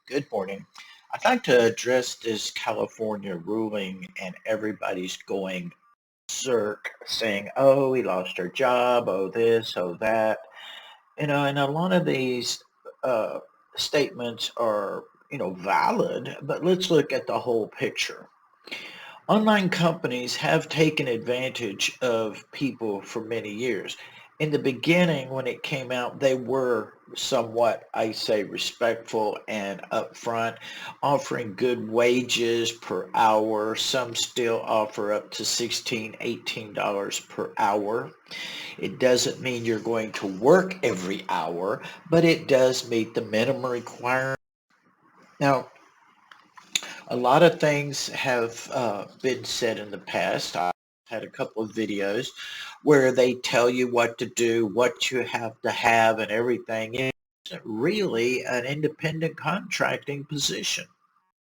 Good morning. I'd like to address this California ruling and everybody's going berserk saying, oh, we lost our job, oh this, oh that. And a lot of these uh, statements are, valid, but let's look at the whole picture. Online companies have taken advantage of people for many years. In the beginning, when it came out, they were somewhat, I say, respectful and upfront, offering good wages per hour. Some still offer up to $16, $18 per hour. It doesn't mean you're going to work every hour, but it does meet the minimum requirement. Now, a lot of things have been said in the past. I had a couple of videos where they tell you what to do, what you have, and everything. It isn't really an independent contracting position.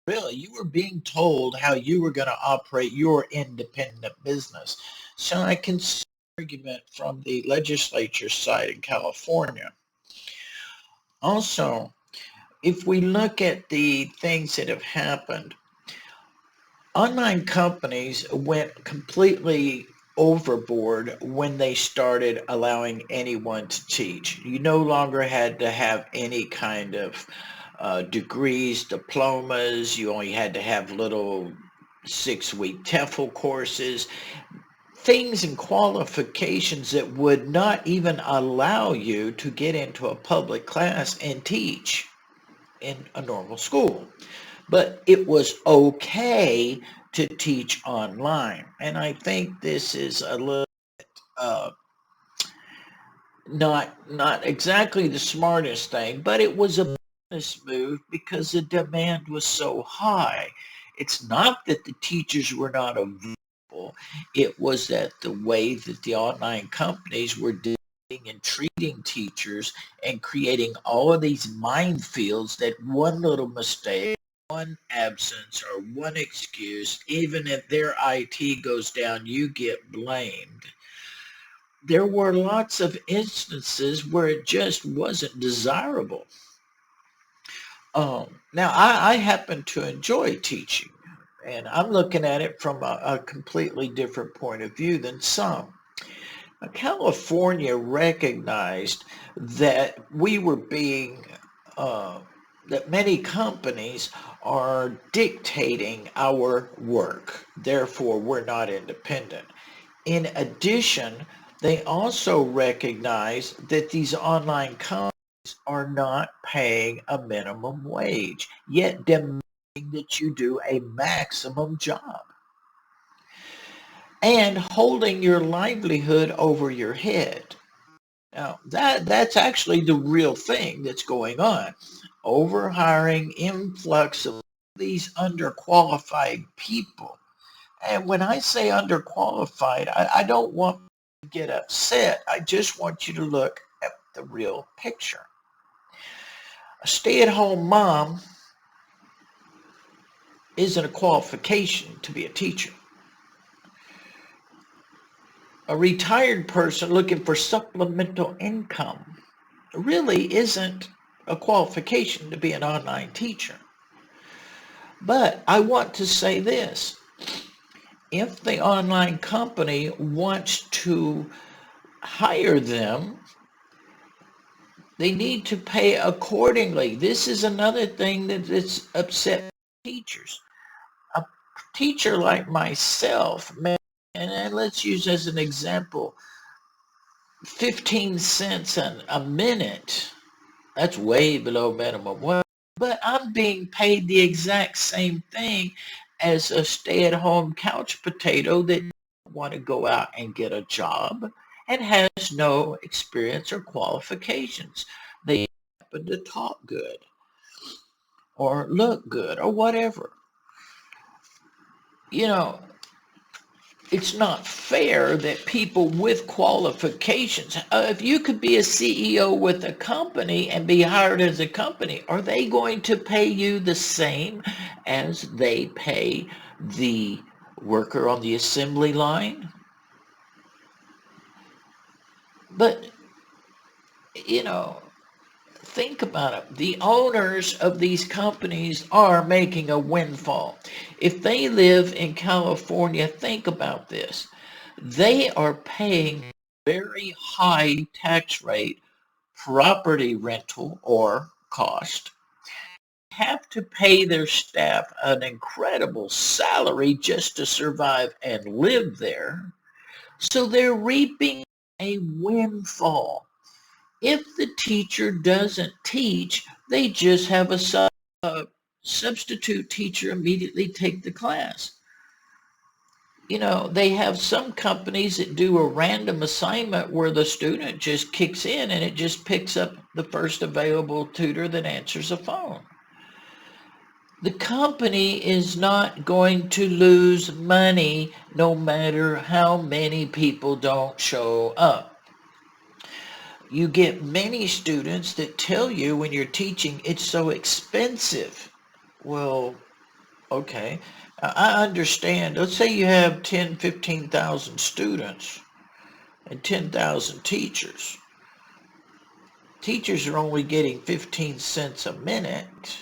Really, you were being told how you were going to operate your independent business. So I can see an argument from the legislature side in California. Also, if we look at the things that have happened, online companies went completely overboard when they started allowing anyone to teach. You no longer had to have any kind of degrees, diplomas. You only had to have little 6-week TEFL courses, things and qualifications that would not even allow you to get into a public class and teach in a normal school. But it was okay to teach online. And I think this is a little uh, not exactly the smartest thing, but it was a business move because the demand was so high. It's not that the teachers were not available. It was that the way that the online companies were doing and treating teachers and creating all of these minefields that one little mistake, one absence, or one excuse, even if their IT goes down, you get blamed. There were lots of instances where it just wasn't desirable. Now, I happen to enjoy teaching, and I'm looking at it from a completely different point of view than some. California recognized that we were being, uh, that many companies are dictating our work. Therefore, we're not independent. In addition, they also recognize that these online companies are not paying a minimum wage, yet demanding that you do a maximum job and holding your livelihood over your head. Now, that's actually the real thing that's going on. Overhiring, influx of these underqualified people. And when I say underqualified, I don't want to get upset. I just want you to look at the real picture. A stay-at-home mom isn't a qualification to be a teacher. A retired person looking for supplemental income really isn't a qualification to be an online teacher. But I want to say this. If the online company wants to hire them, they need to pay accordingly. This is another thing that's upset teachers. A teacher like myself, and let's use as an example, 15 cents a minute. That's way below minimum wage. But I'm being paid the exact same thing as a stay-at-home couch potato that doesn't want to go out and get a job and has no experience or qualifications. They happen to talk good or look good or whatever. You know, it's not fair that people with qualifications, if you could be a CEO with a company and be hired as a company, are they going to pay you the same as they pay the worker on the assembly line? But, you know, think about it. The owners of these companies are making a windfall. If they live in California, think about this. They are paying very high tax rate property rental or cost, have to pay their staff an incredible salary just to survive and live there. So they're reaping a windfall. If the teacher doesn't teach, they just have a substitute teacher immediately take the class. You know, they have some companies that do a random assignment where the student just kicks in and it just picks up the first available tutor that answers the phone. The company is not going to lose money no matter how many people don't show up. You get many students that tell you when you're teaching it's so expensive. Well, okay. I understand. Let's say you have 10, 15,000 students and 10,000 teachers. Teachers are only getting 15 cents a minute,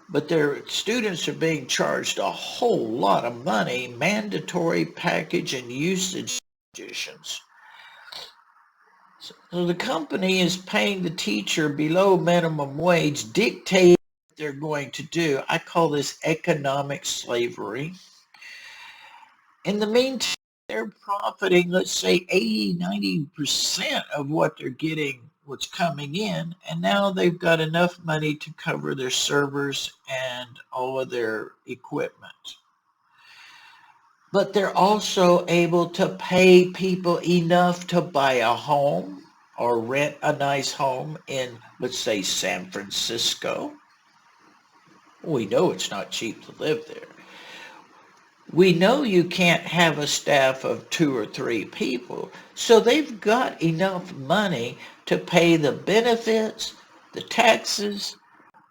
but their students are being charged a whole lot of money, mandatory package and usage additions. So the company is paying the teacher below minimum wage, dictating what they're going to do. I call this economic slavery. In the meantime, they're profiting, let's say 80, 90% of what they're getting, what's coming in, and now they've got enough money to cover their servers and all of their equipment. But they're also able to pay people enough to buy a home or rent a nice home in, let's say, San Francisco. We know it's not cheap to live there. We know you can't have a staff of 2 or 3 people, so they've got enough money to pay the benefits, the taxes,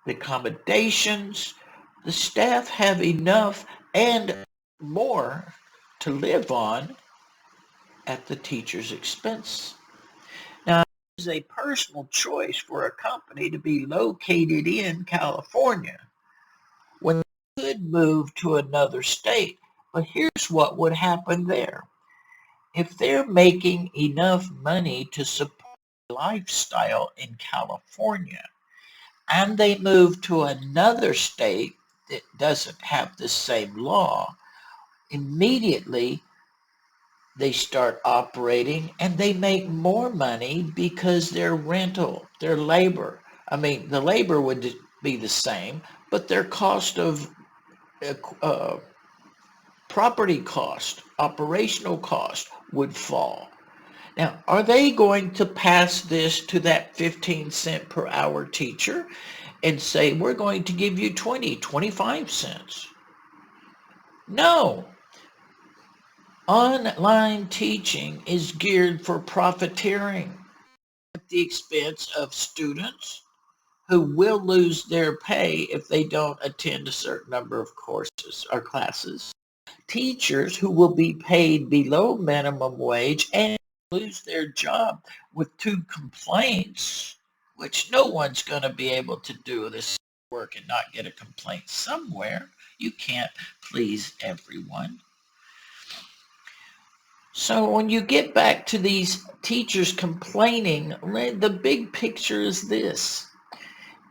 the accommodations. The staff have enough and more to live on at the teacher's expense. Now, it is a personal choice for a company to be located in California when they could move to another state. But here's what would happen there. If they're making enough money to support a lifestyle in California and they move to another state that doesn't have the same law, immediately they start operating and they make more money because their rental, their labor, I mean, the labor would be the same, but their cost of property cost, operational cost would fall. Now, are they going to pass this to that 15 cent per hour teacher and say, we're going to give you 20, 25 cents? No. Online teaching is geared for profiteering at the expense of students who will lose their pay if they don't attend a certain number of courses or classes. Teachers who will be paid below minimum wage and lose their job with 2 complaints, which no one's going to be able to do this work and not get a complaint somewhere. You can't please everyone. So when you get back to these teachers complaining, the big picture is this.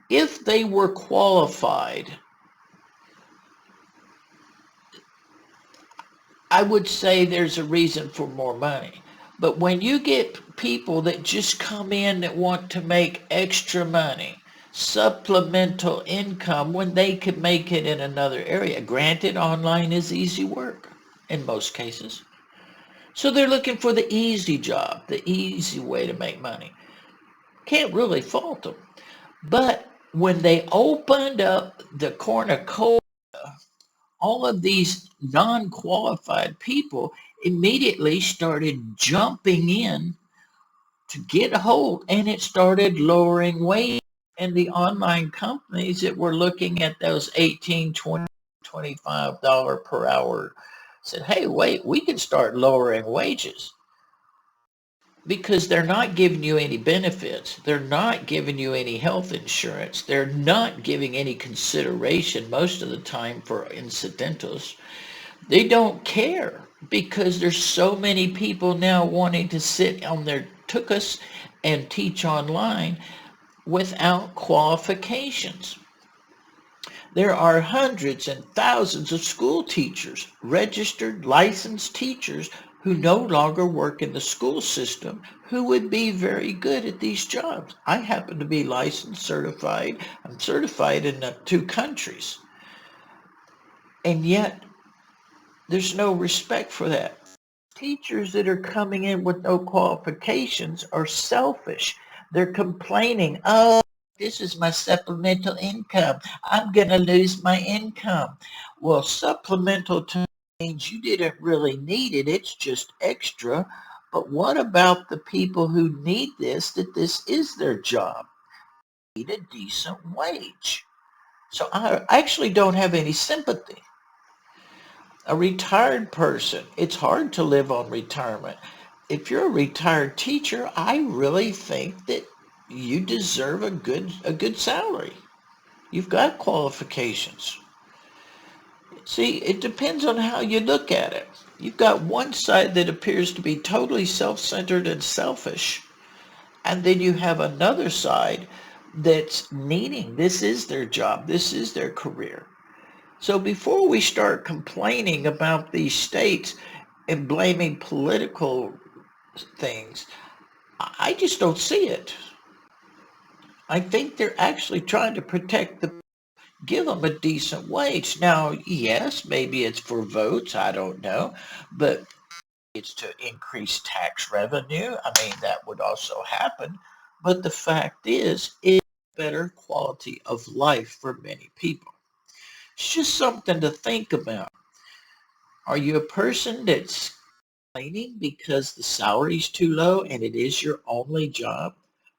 If they were qualified, I would say there's a reason for more money. But when you get people that just come in that want to make extra money, supplemental income when they could make it in another area, granted online is easy work in most cases. So they're looking for the easy job, the easy way to make money. Can't really fault them. But when they opened up the cornucopia, all of these non-qualified people immediately started jumping in to get a hold, and it started lowering wages. And the online companies that were looking at those $18, $20, $25 per hour said, hey, wait, we can start lowering wages. because they're not giving you any benefits. They're not giving you any health insurance. They're not giving any consideration most of the time for incidentals. They don't care because there's so many people now wanting to sit on their tuchus and teach online without qualifications. There are hundreds and thousands of school teachers, registered licensed teachers, who no longer work in the school system, who would be very good at these jobs. I happen to be licensed, certified. I'm certified in 2 countries. And yet there's no respect for that. Teachers that are coming in with no qualifications are selfish. They're complaining, oh, this is my supplemental income. I'm going to lose my income. Well, supplemental to means you didn't really need it. It's just extra. But what about the people who need this, that this is their job? They need a decent wage. So I actually don't have any sympathy. A retired person, it's hard to live on retirement. If you're a retired teacher, I really think that you deserve a good salary. You've got qualifications. See, it depends on how you look at it. You've got one side that appears to be totally self-centered and selfish, and then you have another side that's needing, this is their job, this is their career. So before we start complaining about these states and blaming political things, I just don't see it. I think they're actually trying to protect give them a decent wage. Now, yes, maybe it's for votes, I don't know, but it's to increase tax revenue. I mean, that would also happen. But the fact is, it's better quality of life for many people. It's just something to think about. Are you a person that's complaining because the salary's too low and it is your only job?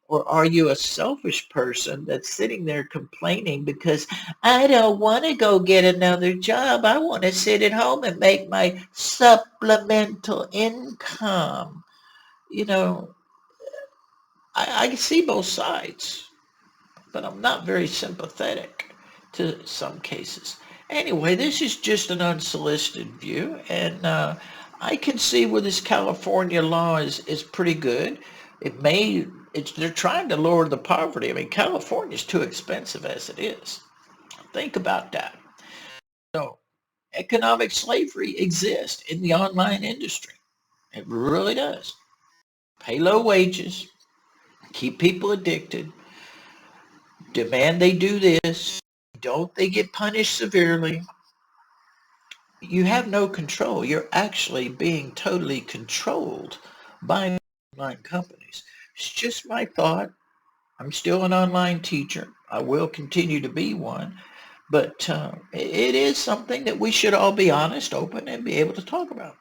Or are you a selfish person that's sitting there complaining because I don't want to go get another job. I want to sit at home and make my supplemental income. You know, I see both sides, but I'm not very sympathetic to some cases. Anyway, this is just an unsolicited view, and I can see where this California law is pretty good. They're trying to lower the poverty. I mean, California is too expensive as it is. Think about that. So, economic slavery exists in the online industry. It really does. Pay low wages, keep people addicted, demand they do this, don't they get punished severely? You have no control. You're actually being totally controlled by online companies. It's just my thought. I'm still an online teacher. I will continue to be one. But it is something that we should all be honest, open, and be able to talk about.